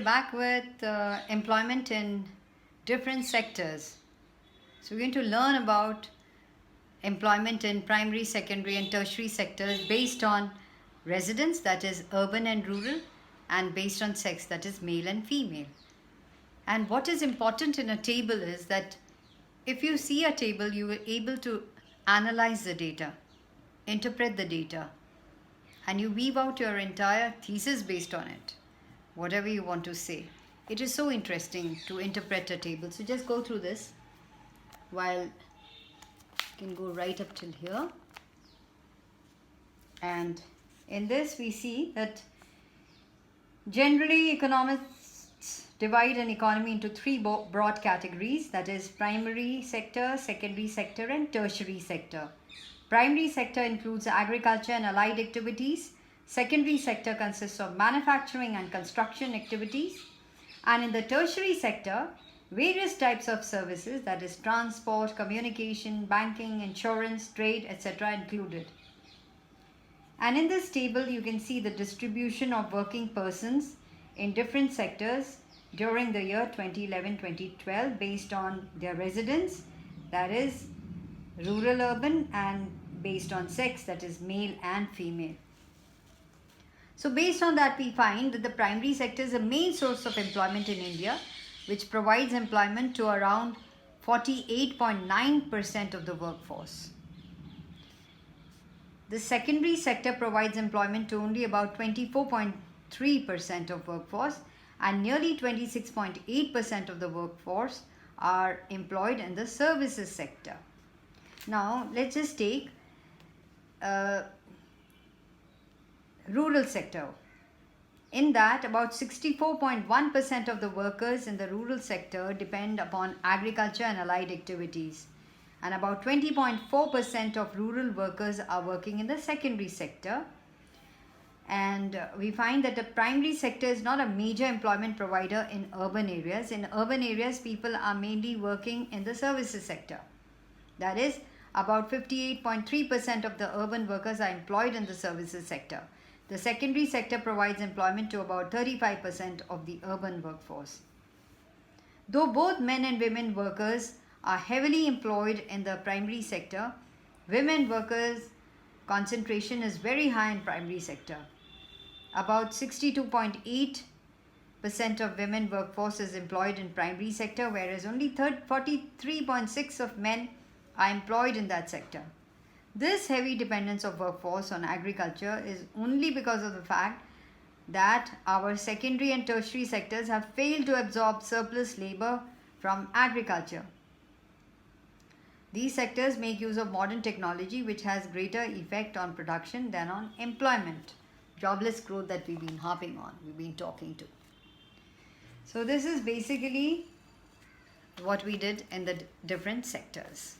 back with employment in different sectors. So we're going to learn about employment in primary, secondary and tertiary sectors based on residence, that is urban and rural, and based on sex, that is male and female. And what is important in a table is that if you see a table, you are able to analyze the data, interpret the data, and you weave out your entire thesis based on it, whatever you want to say. It is so interesting to interpret a table. So just go through this while you can go right up till here. And in this we see that generally economists divide an economy into three broad categories, that is primary sector, secondary sector and tertiary sector. Primary sector includes agriculture and allied activities. Secondary sector consists of manufacturing and construction activities. And in the tertiary sector, various types of services, that is transport, communication, banking, insurance, trade, etc. included. And in this table, you can see the distribution of working persons in different sectors during the year 2011-2012 based on their residence, that is rural, urban, and based on sex, that is male and female. So based on that, we find that the primary sector is a main source of employment in India, which provides employment to around 48.9% of the workforce. The secondary sector provides employment to only about 24.3% of workforce, and nearly 26.8% of the workforce are employed in the services sector. Now let's just take rural sector. In that, about 64.1% of the workers in the rural sector depend upon agriculture and allied activities, and about 20.4% of rural workers are working in the secondary sector. And we find that the primary sector is not a major employment provider in urban areas. In urban areas, people are mainly working in the services sector. That is, about 58.3% of the urban workers are employed in the services sector. The secondary sector provides employment to about 35% of the urban workforce. Though both men and women workers are heavily employed in the primary sector, women workers' concentration is very high in primary sector. About 62.8% of women workforce is employed in primary sector, whereas only 43.6% of men are employed in that sector. This heavy dependence of workforce on agriculture is only because of the fact that our secondary and tertiary sectors have failed to absorb surplus labor from agriculture. These sectors make use of modern technology, which has greater effect on production than on employment. Jobless growth that we've been harping on, we've been talking to. So this is basically what we did in the different sectors.